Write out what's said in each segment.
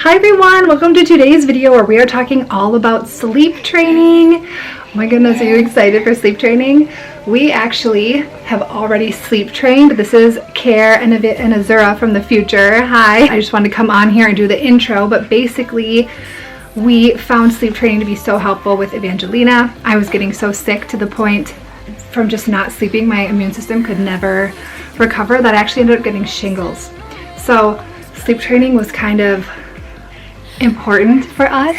Hi everyone, welcome to today's video where we are talking all about sleep training. Oh my goodness, are you excited for sleep training? We actually have already sleep trained. This is Care and Azura from the future. Hi, I just wanted to come on here and do the intro, but basically we found sleep training to be so helpful with Evangelina. I was getting so sick to the point from just not sleeping, my immune system could never recover, that I actually ended up getting shingles. So sleep training was kind of important for us,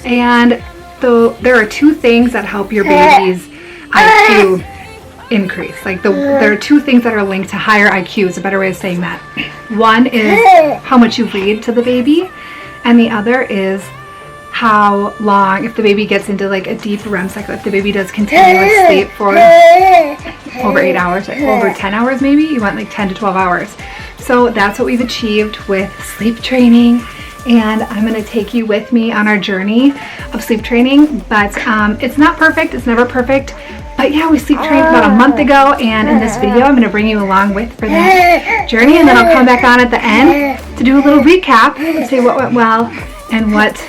and there are two things that help your baby's IQ increase. There are two things that are linked to higher IQ is a better way of saying that. One is how much you read to the baby, and the other is how long, if the baby gets into like a deep REM cycle, if the baby does continuous sleep for over 8 hours, over 10 hours maybe, you want like 10 to 12 hours. So that's what we've achieved with sleep training, and I'm going to take you with me on our journey of sleep training. But it's not perfect, it's never perfect, but yeah, we sleep trained about a month ago, and in this video I'm going to bring you along for that journey, and then I'll come back on at the end to do a little recap and say what went well and what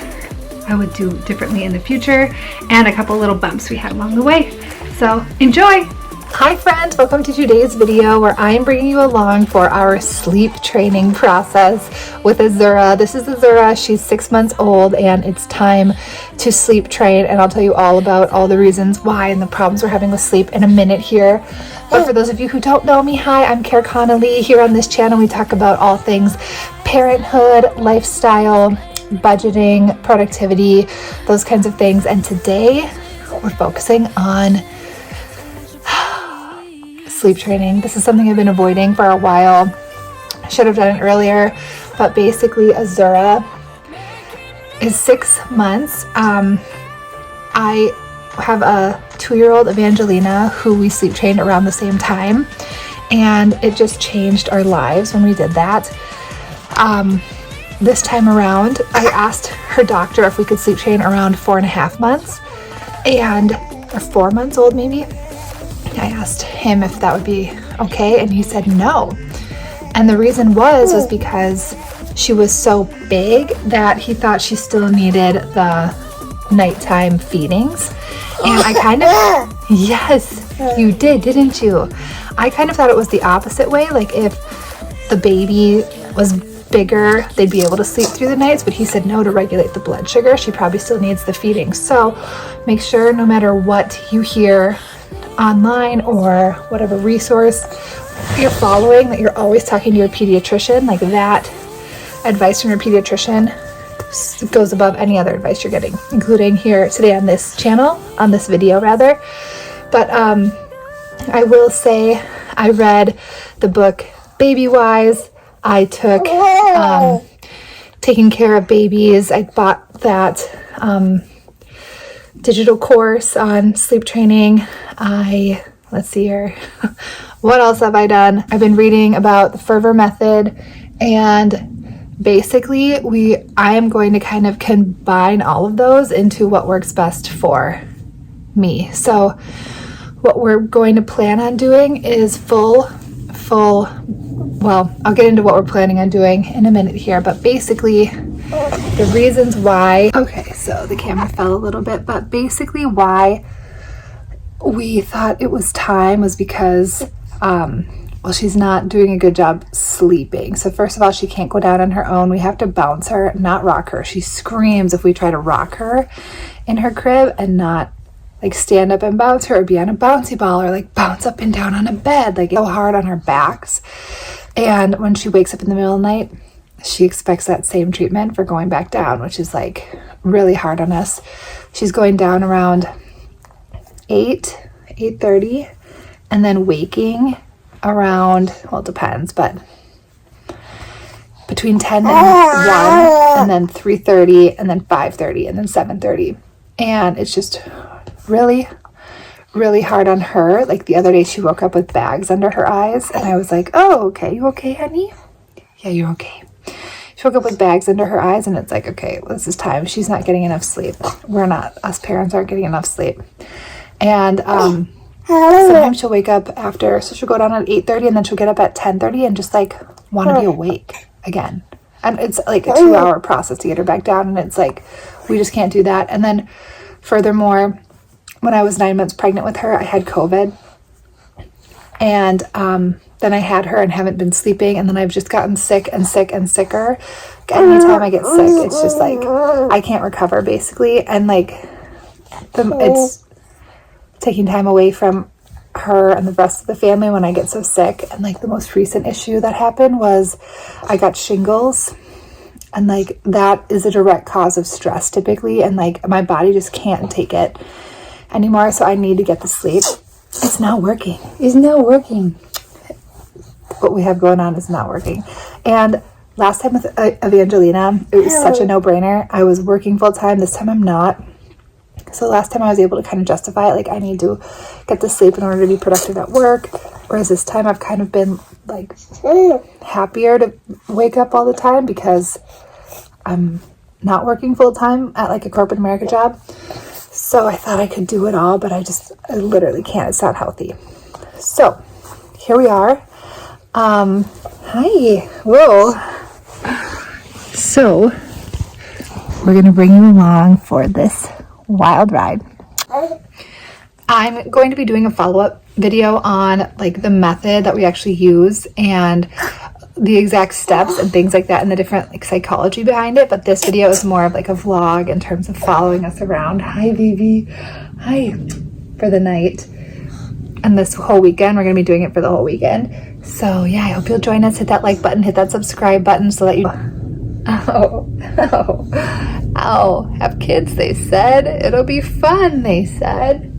I would do differently in the future, and a couple little bumps we had along the way. So enjoy! Hi friends, welcome to today's video where I am bringing you along for our sleep training process with Azura. This is Azura, she's 6 months old, and it's time to sleep train, and I'll tell you all about all the reasons why and the problems we're having with sleep in a minute here. But for those of you who don't know me, hi, I'm Connelly. Here on this channel we talk about all things parenthood, lifestyle, budgeting, productivity, those kinds of things, and today we're focusing on sleep training. This is something I've been avoiding for a while. I should have done it earlier, but basically Azura is 6 months. I have a 2-year-old Evangelina who we sleep trained around the same time, and it just changed our lives when we did that. This time around, I asked her doctor if we could sleep train around 4.5 months, or 4 months old maybe. I asked him if that would be okay, and he said no. And the reason was because she was so big that he thought she still needed the nighttime feedings. And I kind of, yes, you did, didn't you? I kind of thought it was the opposite way, like if the baby was bigger, they'd be able to sleep through the nights, but he said no, to regulate the blood sugar, she probably still needs the feeding. So make sure no matter what you hear online or whatever resource you're following, that you're always talking to your pediatrician. Like, that advice from your pediatrician goes above any other advice you're getting, including here today on this channel, on this video rather. But I will say I read the book Baby Wise. I took Taking Cara Babies. I bought that digital course on sleep training. Let's see here. What else have I done? I've been reading about the Ferber method, and basically I am going to kind of combine all of those into what works best for me. So what we're going to plan on doing is well, I'll get into what we're planning on doing in a minute here, but basically the reasons why, okay, so the camera fell a little bit, but basically why we thought it was time was because, well, she's not doing a good job sleeping. So first of all, she can't go down on her own. We have to bounce her, not rock her. She screams if we try to rock her in her crib and not like stand up and bounce her, or be on a bouncy ball, or like bounce up and down on a bed, like so hard on her backs. And when she wakes up in the middle of the night, she expects that same treatment for going back down, which is like really hard on us. She's going down around 8:30, and then waking around, well, it depends, but between 10 and 1, and then 3:30, and then 5:30, and then 7:30. And it's just really, really hard on her. Like the other day she woke up with bags under her eyes, and I was like, oh, okay, you okay, honey? Yeah, you're okay. She woke up with bags under her eyes, and it's like, okay, well, this is time. She's not getting enough sleep. Us parents aren't getting enough sleep. And sometimes she'll wake up after, so she'll go down at 8:30, and then she'll get up at 10:30 and just like want to be awake again. And it's like a 2-hour process to get her back down. And it's like, we just can't do that. And then furthermore, when I was 9 months pregnant with her, I had COVID. And then I had her and haven't been sleeping. And then I've just gotten sick and sick and sicker. Anytime I get sick, it's just like, I can't recover basically. And like, it's taking time away from her and the rest of the family when I get so sick. And like the most recent issue that happened was I got shingles, and like that is a direct cause of stress typically, and like my body just can't take it anymore, so I need to get the sleep. It's not working. What we have going on is not working. And last time with Evangelina, it was such a no-brainer. I was working full-time. This time I'm not. So last time I was able to kind of justify it, like I need to get the sleep in order to be productive at work. Whereas this time I've kind of been like happier to wake up all the time because I'm not working full time at like a corporate America job. So I thought I could do it all, but I literally can't. It's not healthy. So here we are. Hi. Whoa. So we're going to bring you along for this wild ride. I'm going to be doing a follow-up video on like the method that we actually use and the exact steps and things like that and the different like psychology behind it, but this video is more of like a vlog in terms of following us around. Hi baby. Hi. For the night. And this whole weekend, we're going to be doing it for the whole weekend. So yeah, I hope you'll join us. Hit that like button, hit that subscribe button so that you Ow, have kids, they said. It'll be fun, they said.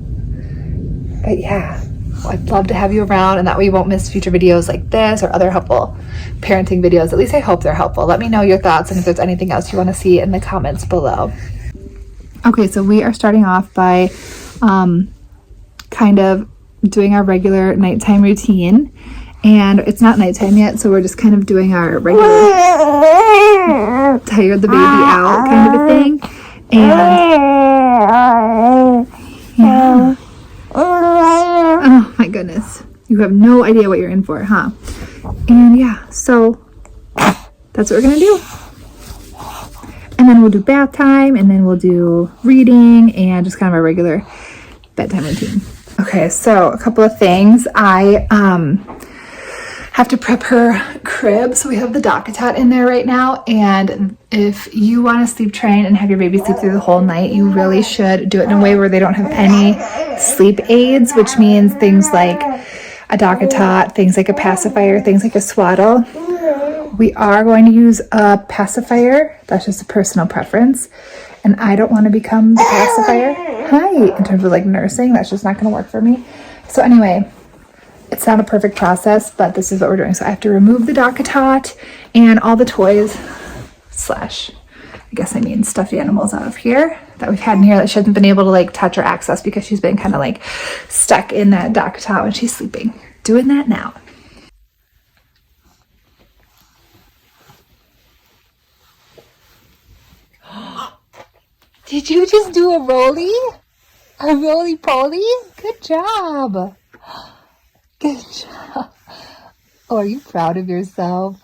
But yeah, I'd love to have you around, and that way you won't miss future videos like this or other helpful parenting videos. At least I hope they're helpful. Let me know your thoughts and if there's anything else you want to see in the comments below. Okay, so we are starting off by kind of doing our regular nighttime routine. And it's not nighttime yet, so we're just kind of doing our regular tire the baby out kind of a thing. And yeah. Oh my goodness. You have no idea what you're in for, huh? And yeah, so that's what we're gonna do. And then we'll do bath time, and then we'll do reading and just kind of our regular bedtime routine. Okay, so a couple of things. I have to prep her crib. So we have the DockATot in there right now. And if you want to sleep train and have your baby sleep through the whole night, you really should do it in a way where they don't have any sleep aids, which means things like a DockATot, things like a pacifier, things like a swaddle. We are going to use a pacifier. That's just a personal preference. And I don't want to become the pacifier. Hi. In terms of like nursing, that's just not going to work for me. So anyway, it's not a perfect process, but this is what we're doing. So I have to remove the DockATot and all the toys stuffed animals out of here that we've had in here that she hasn't been able to like touch or access because she's been kind of like stuck in that DockATot when she's sleeping. Doing that now. Did you just do a roly? A roly-poly? Good job. Good job. Oh, are you proud of yourself?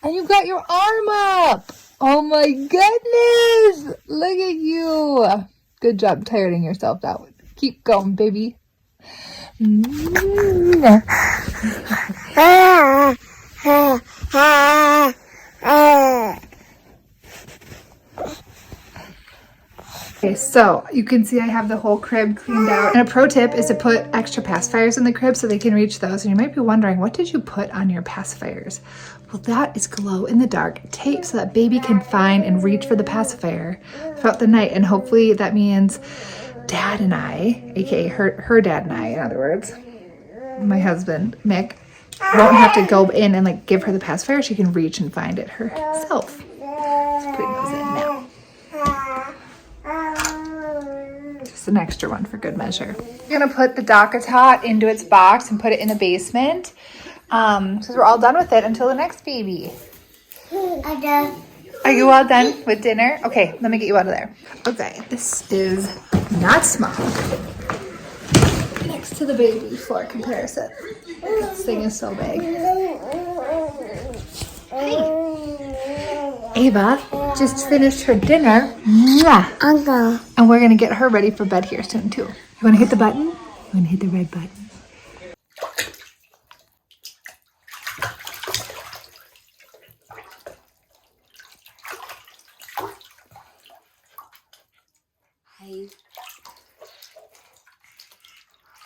And you got your arm up. Oh my goodness. Look at you. Good job tiring yourself out. Keep going, baby. Okay, so you can see I have the whole crib cleaned out. And a pro tip is to put extra pacifiers in the crib so they can reach those. And you might be wondering, what did you put on your pacifiers? Well, that is glow-in-the-dark tape so that baby can find and reach for the pacifier throughout the night. And hopefully that means Dad and I, aka her dad and I, in other words, my husband, Mick, won't have to go in and like give her the pacifier. She can reach and find it herself. Just putting those in now. Just an extra one for good measure. We're gonna put the DockATot into its box and put it in the basement. Because we're all done with it until the next baby. I'm done. Are you all done with dinner? Okay, let me get you out of there. Okay, this is not small. Next to the baby floor comparison. This thing is so big. Ava just finished her dinner. Mwah. Uncle. And we're gonna get her ready for bed here soon too. You wanna hit the button? You wanna hit the red button? Hi.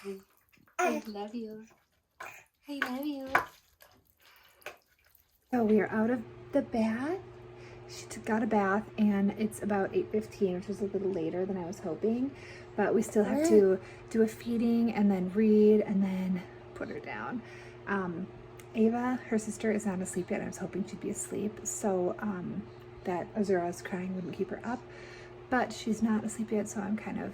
Hi. I love you. I love you. So we are out of the bath. She got a bath and it's about 8:15, which is a little later than I was hoping. But we still have to do a feeding and then read and then put her down. Ava, her sister, is not asleep yet. I was hoping she'd be asleep so that Azura's crying wouldn't keep her up. But she's not asleep yet, so I'm kind of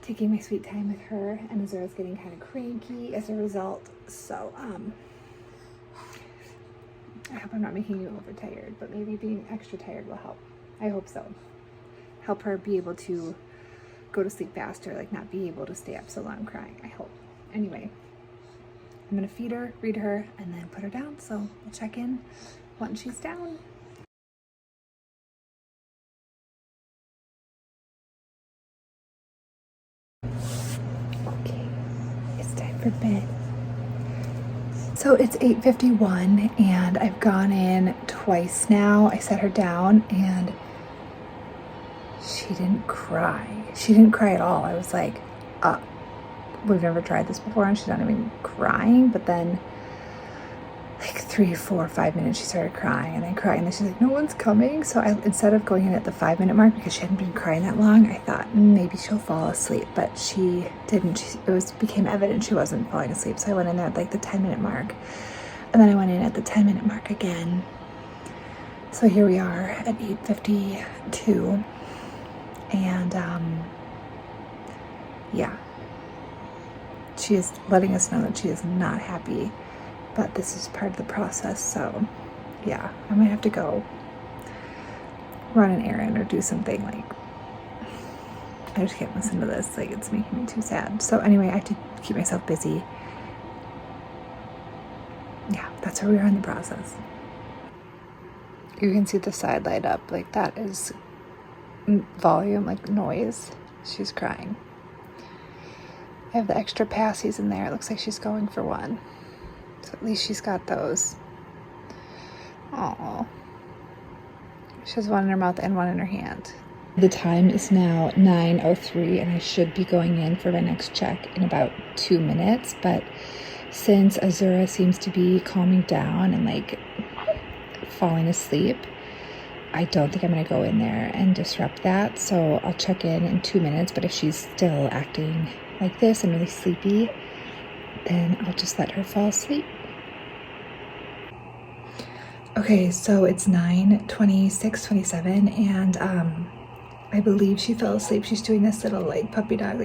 taking my sweet time with her, and Azura's getting kind of cranky as a result. So I hope I'm not making you overtired, but maybe being extra tired will help. I hope so. Help her be able to go to sleep faster, like not be able to stay up so long crying, I hope. Anyway, I'm gonna feed her, read her, and then put her down. So we'll check in once she's down. Okay, it's time for bed. So it's 8:51 and I've gone in twice now. I set her down and she didn't cry. She didn't cry at all. I was like, we've never tried this before and she's not even crying. But then like 3, 4, 5 minutes she started crying and then crying and then she's like, no one's coming. So instead of going in at the 5-minute mark because she hadn't been crying that long, I thought maybe she'll fall asleep, but she didn't. It became evident she wasn't falling asleep. So I went in there at like the 10-minute mark and then I went in at the 10-minute mark again. So here we are at 8:52 and yeah, she is letting us know that she is not happy. But this is part of the process, so yeah, I might have to go run an errand or do something. Like, I just can't listen to this, like it's making me too sad. So anyway, I have to keep myself busy. Yeah, that's where we are in the process. You can see the side light up, like that is volume, like noise. She's crying. I have the extra passies in there. It looks like she's going for one. So at least she's got those. Aww. She has one in her mouth and one in her hand. The time is now 9:03 and I should be going in for my next check in about 2 minutes. But since Azura seems to be calming down and like falling asleep, I don't think I'm gonna go in there and disrupt that. So I'll check in 2 minutes. But if she's still acting like this and really sleepy, then I'll just let her fall asleep. Okay, so it's 9:26, 27, and I believe she fell asleep. She's doing this little like puppy dog,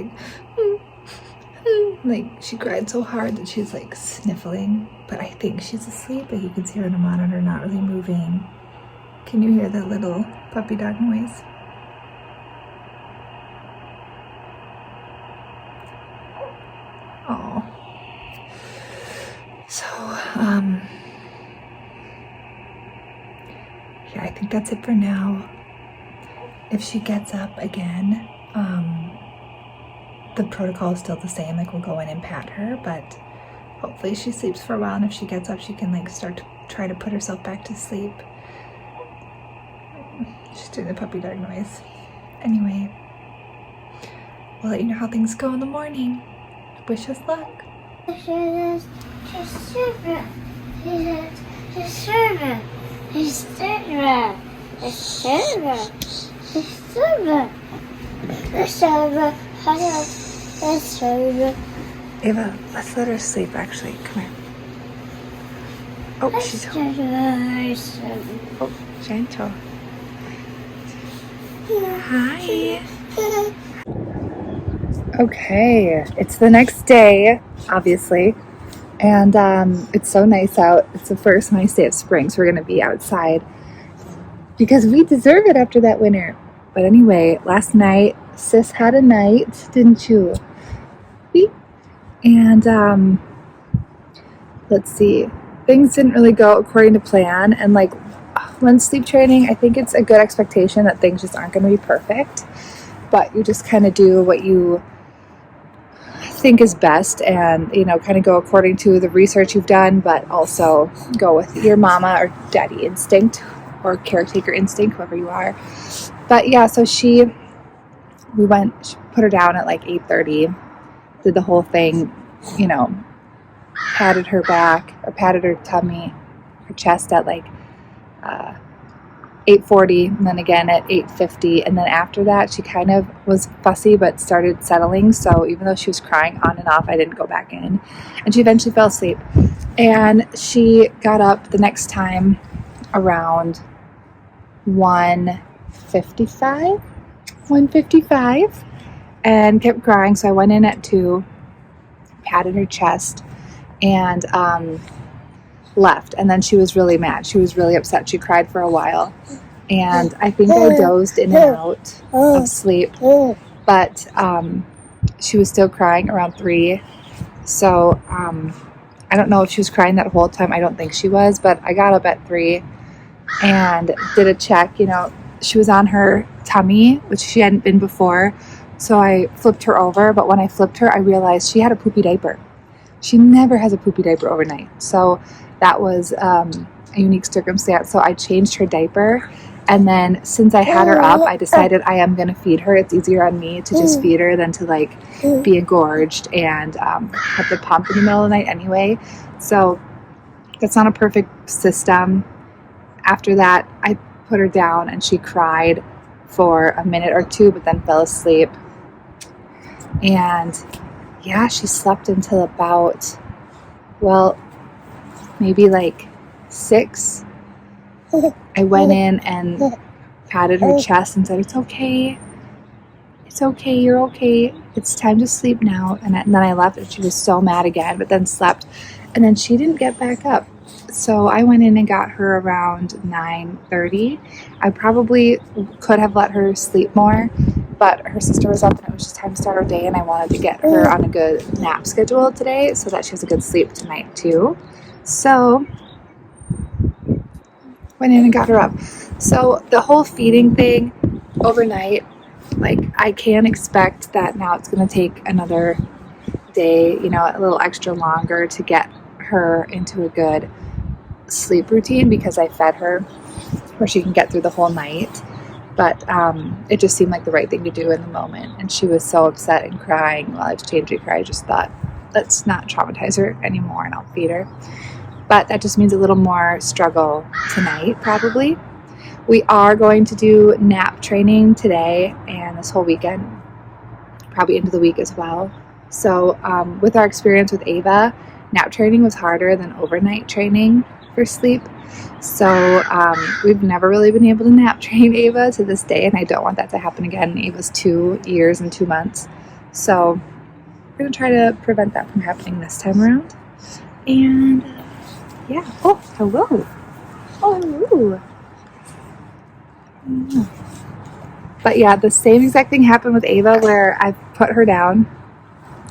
like she cried so hard that she's like sniffling, but I think she's asleep. But you can see her on the monitor not really moving. Can you hear the little puppy dog noise? Oh. So, yeah, I think that's it for now. If she gets up again, the protocol is still the same. Like, we'll go in and pat her, but hopefully she sleeps for a while. And if she gets up, she can like start to try to put herself back to sleep. She's doing the puppy dog noise. Anyway, we'll let you know how things go in the morning. Wish us luck. Ava, let's let her sleep actually. Come here. Oh, she's oh, gentle. Hi. Okay, it's the next day, obviously, and it's so nice out. It's the first nice day of spring, so we're gonna be outside because we deserve it after that winter. But anyway, last night, sis had a night, didn't you? And let's see, things didn't really go according to plan. And like when sleep training, I think it's a good expectation that things just aren't going to be perfect, but you just kind of do what you think is best and, you know, kind of go according to the research you've done, but also go with your mama or daddy instinct or caretaker instinct, whoever you are. But yeah, so she put her down at like 8:30, did the whole thing, you know, patted her back or patted her tummy, her chest at like 8:40, and then again at 8:50, and then after that she kind of was fussy but started settling. So even though she was crying on and off, I didn't go back in, and she eventually fell asleep. And she got up the next time around 1:55 and kept crying. So I went in at 2, patted her chest, and left. And then she was really mad. She was really upset. She cried for a while. And I think I dozed in and out of sleep. But she was still crying around 3. So I don't know if she was crying that whole time. I don't think she was. But I got up at 3 and did a check. You know, she was on her tummy, which she hadn't been before. So I flipped her over. But when I flipped her, I realized she had a poopy diaper. She never has a poopy diaper overnight. So that was a unique circumstance. So I changed her diaper. And then since I had her up, I decided I am going to feed her. It's easier on me to just feed her than to like be engorged and have the pump in the middle of the night anyway. So that's not a perfect system. After that, I put her down and she cried for a minute or 2, but then fell asleep. And yeah, she slept until about, well, maybe like 6. I went in and patted her chest and said, it's okay, you're okay, it's time to sleep now. And then I left and she was so mad again, but then slept. And then she didn't get back up. So I went in and got her around 9:30. I probably could have let her sleep more, but her sister was up and it was just time to start her day, and I wanted to get her on a good nap schedule today so that she has a good sleep tonight too. So went in and got her up. So the whole feeding thing overnight, like I can expect that now it's going to take another day, you know, a little extra longer to get her into a good sleep routine because I fed her where she can get through the whole night. But it just seemed like the right thing to do in the moment. And she was so upset and crying while I was changing her. I just thought, let's not traumatize her anymore and I'll feed her. But that just means a little more struggle tonight, probably. We are going to do nap training today and this whole weekend, probably into the week as well. So with our experience with Ava, nap training was harder than overnight training for sleep. So we've never really been able to nap train Ava to this day, and I don't want that to happen again. Ava's 2 years and 2 months. So we're going to try to prevent that from happening this time around. And yeah. Oh, hello. Oh, hello. But yeah, the same exact thing happened with Ava where I put her down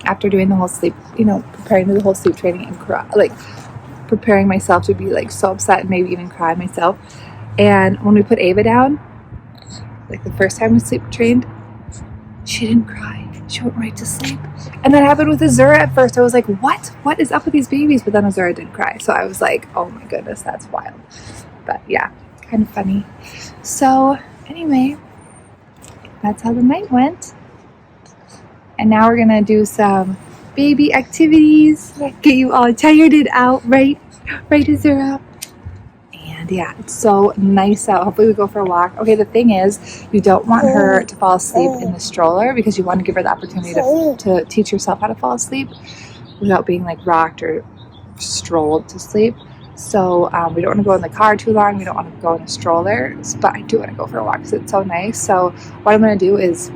after doing the whole sleep, you know, preparing the whole sleep training and cry, like preparing myself to be like so upset and maybe even cry myself. And when we put Ava down, like the first time we sleep trained, she didn't cry. She went right to sleep. And that happened with Azura at first. I was like, what is up with these babies? But then Azura didn't cry. So I was like, oh my goodness, that's wild. But yeah, kind of funny. So anyway, that's how the night went. And now we're going to do some baby activities. Get you all tired out, right? Right, Azura? And yeah, it's so nice out. Hopefully we go for a walk. Okay, the thing is, you don't want her to fall asleep in the stroller because you want to give her the opportunity to teach herself how to fall asleep without being like rocked or strolled to sleep. So we don't want to go in the car too long. We don't want to go in a stroller, but I do want to go for a walk because it's so nice. So what I'm going to do is,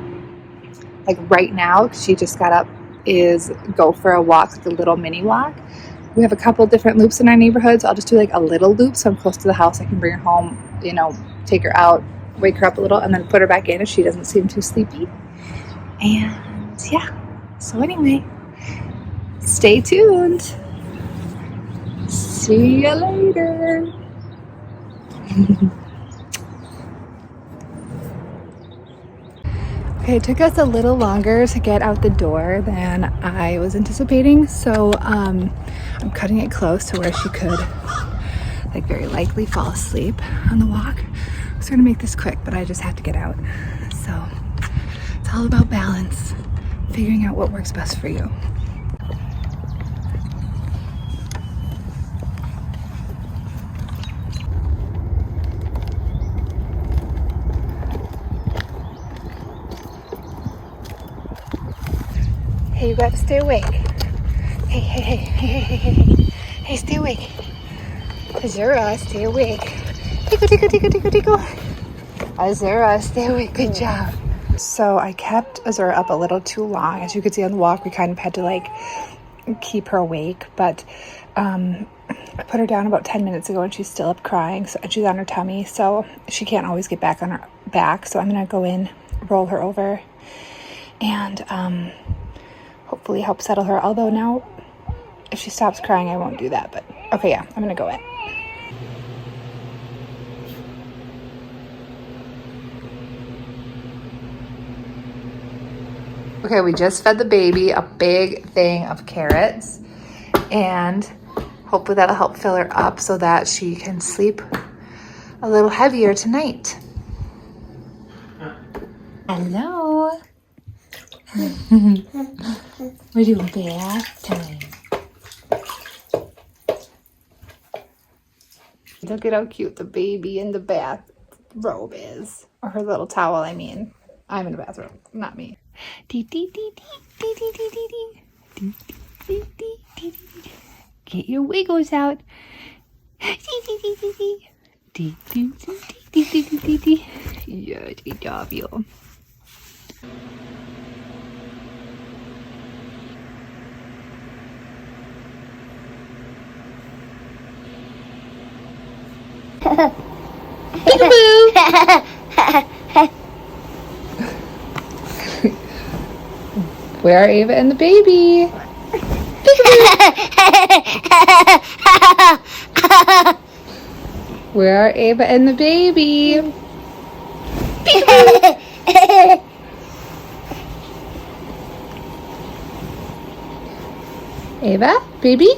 like right now, because she just got up, is go for a walk, like a little mini walk. We have a couple different loops in our neighborhood, so I'll just do like a little loop so I'm close to the house. I can bring her home, you know, take her out, wake her up a little, and then put her back in if she doesn't seem too sleepy. And yeah, so anyway, stay tuned. See you later. Okay, it took us a little longer to get out the door than I was anticipating, so I'm cutting it close to where she could like very likely fall asleep on the walk. So we're gonna make this quick, but I just have to get out. So it's all about balance, figuring out what works best for you. Hey, you gotta stay awake. Hey, stay awake. Azura, stay awake. Tickle. Azura, stay awake. Good job. So I kept Azura up a little too long. As you could see on the walk, we kind of had to like keep her awake, but I put her down about 10 minutes ago and she's still up crying. So she's on her tummy, so she can't always get back on her back. So I'm gonna go in, roll her over, and hopefully help settle her. Although now, if she stops crying, I won't do that. But okay, yeah, I'm gonna go in. Okay, we just fed the baby a big thing of carrots, and hopefully that'll help fill her up so that she can sleep a little heavier tonight. Hello. We're doing bath time. Look at how cute the baby in the bath robe is. Or her little towel, I mean. I'm in the bathroom, not me. Get your wiggles out. Yeah, good job, you. Peekaboo! Where are Ava and the baby? Where are Ava and the baby? Ava, baby?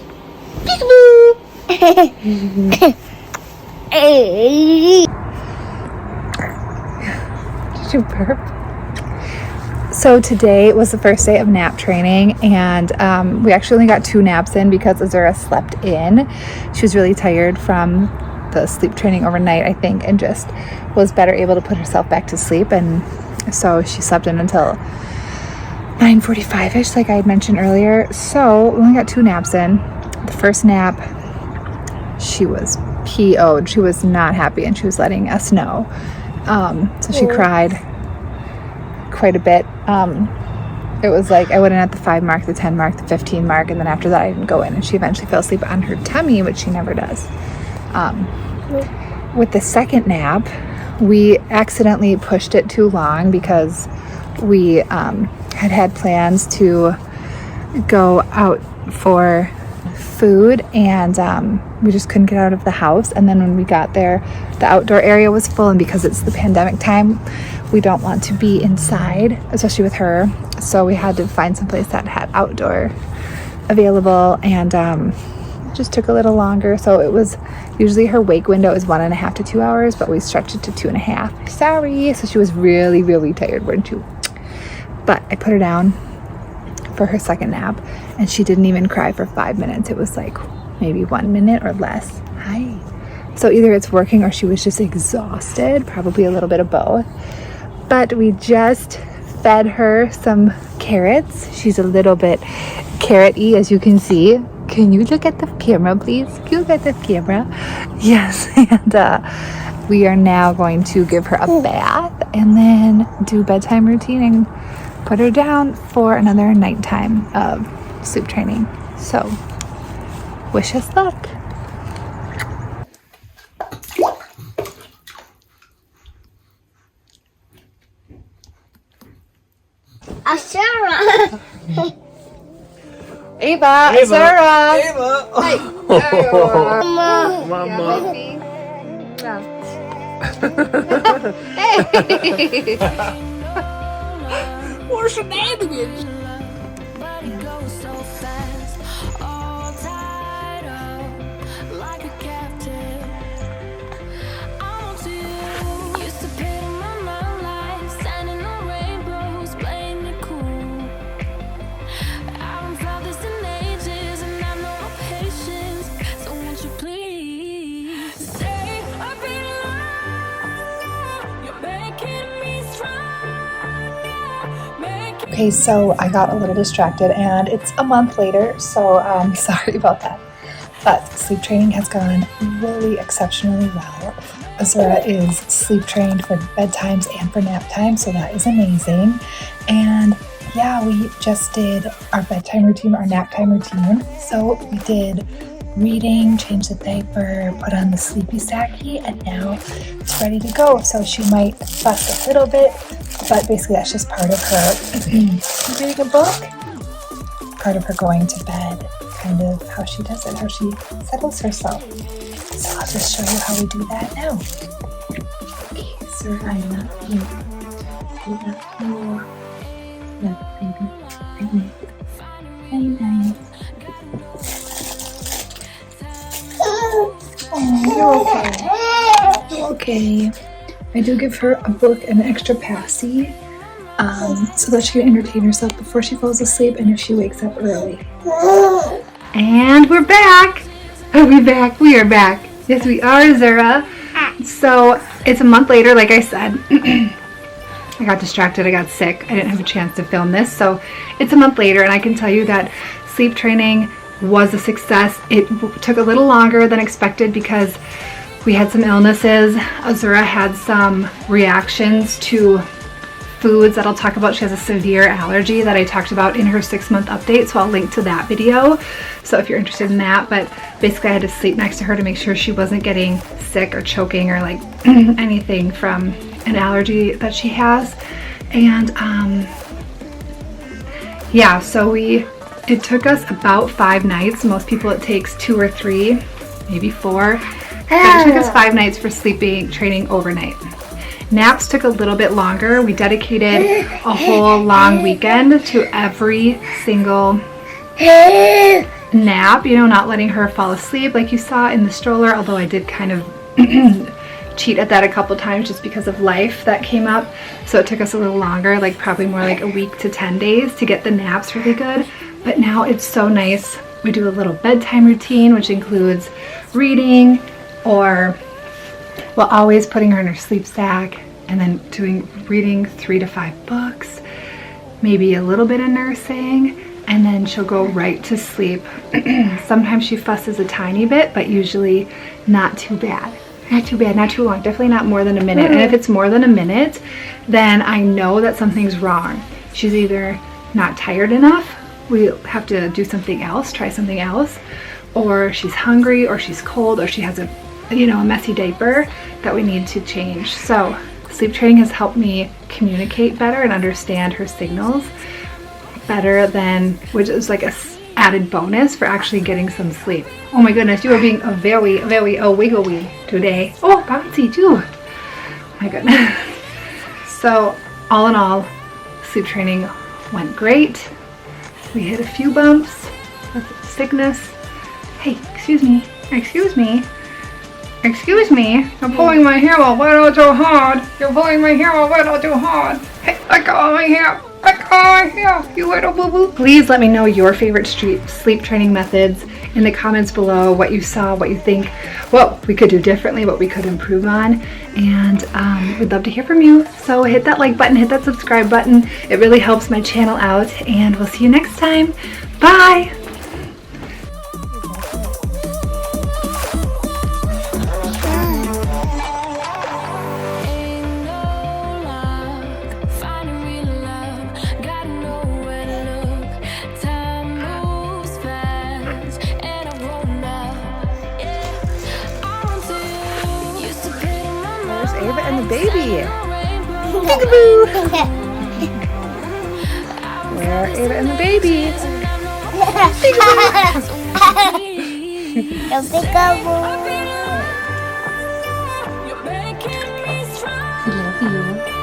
Peekaboo! Did you burp? So today was the first day of nap training, and we actually only got 2 naps in because Azura slept in. She was really tired from the sleep training overnight, I think, and just was better able to put herself back to sleep, and so she slept in until 9:45ish, like I had mentioned earlier. So we only got 2 naps in. The first nap, she was PO'd. She was not happy, and she was letting us know. So she cried quite a bit. It was like I went in at the 5 mark, the 10 mark, the 15 mark, and then after that I didn't go in, and she eventually fell asleep on her tummy, which she never does. With the second nap, we accidentally pushed it too long because we had plans to go out for food, and we just couldn't get out of the house. And then when we got there, the outdoor area was full, and because it's the pandemic time, we don't want to be inside, especially with her, so we had to find some place that had outdoor available, and it just took a little longer. So it was usually her wake window is 1.5 to 2 hours, but we stretched it to 2.5. Sorry. So she was really tired, weren't you? But I put her down for her second nap, and she didn't even cry for 5 minutes. It was like maybe 1 minute or less. Hi. So either it's working or she was just exhausted, probably a little bit of both. But we just fed her some carrots. She's a little bit carrot-y, as you can see. Can you look at the camera, please? Can you look at the camera? Yes. And we are now going to give her a bath and then do bedtime routine and put her down for another nighttime of sleep training. So, wish us luck. Azura. Ava, Azura. Ava. Hi. Mama. More shenanigans. Okay, so I got a little distracted and it's a month later, so sorry about that. But sleep training has gone really exceptionally well. Azura is sleep trained for bedtimes and for nap time, so that is amazing. And yeah, we just did our bedtime routine, our nap time routine. So we did reading, change the diaper, put on the sleepy sacky, and now it's ready to go. So she might fuss a little bit, but basically that's just part of her reading a book, part of her going to bed, kind of how she does it, how she settles herself. So I'll just show you how we do that now. Okay, so I love you. I love you. Love baby. Good night. Night night. Oh, you're okay. Okay. I do give her a book and an extra passy so that she can entertain herself before she falls asleep and if she wakes up early. And we're back! Are we back? We are back. Yes, we are, Azura. So it's a month later, like I said. I got distracted, I got sick. I didn't have a chance to film this. So it's a month later and I can tell you that sleep training was a success. It took a little longer than expected because we had some illnesses. Azura had some reactions to foods that I'll talk about. She has a severe allergy that I talked about in her 6-month update, so I'll link to that video. So if you're interested in that, but basically I had to sleep next to her to make sure she wasn't getting sick or choking or like anything from an allergy that she has. And yeah, so it took us about 5 nights. Most people it takes 2 or 3, maybe 4. But it took us 5 nights for sleeping training overnight. Naps took a little bit longer. We dedicated a whole long weekend to every single nap, you know, not letting her fall asleep like you saw in the stroller, although I did kind of cheat at that a couple times just because of life that came up. So it took us a little longer, like probably more like a week to 10 days to get the naps really good. But now it's so nice. We do a little bedtime routine, which includes reading, or well, always putting her in her sleep sack and then reading 3 to 5 books, maybe a little bit of nursing, and then she'll go right to sleep. Sometimes she fusses a tiny bit, but usually not too bad. Not too bad, not too long, definitely not more than a minute. And if it's more than a minute, then I know that something's wrong. She's either not tired enough, we have to do something else, try something else, or she's hungry, or she's cold, or she has a messy diaper that we need to change. So sleep training has helped me communicate better and understand her signals better than, which is like a added bonus for actually getting some sleep. Oh my goodness, you are being a very, very wiggly today. Oh, bouncy too. My goodness. So all in all, sleep training went great. We hit a few bumps with sickness. Hey, excuse me. Excuse me, you're pulling my hair a little too hard. You're pulling my hair a little too hard. Hey, let go of my hair. Let go of my hair, you little boo-boo. Please let me know your favorite sleep training methods in the comments below, what you saw, what you think, what we could do differently, what we could improve on. And we'd love to hear from you. So hit that like button, hit that subscribe button. It really helps my channel out. And we'll see you next time. Bye. Ava and the baby. Peekaboo. Where are Ava and the baby? Peekaboo. Yung peekaboo. I love you.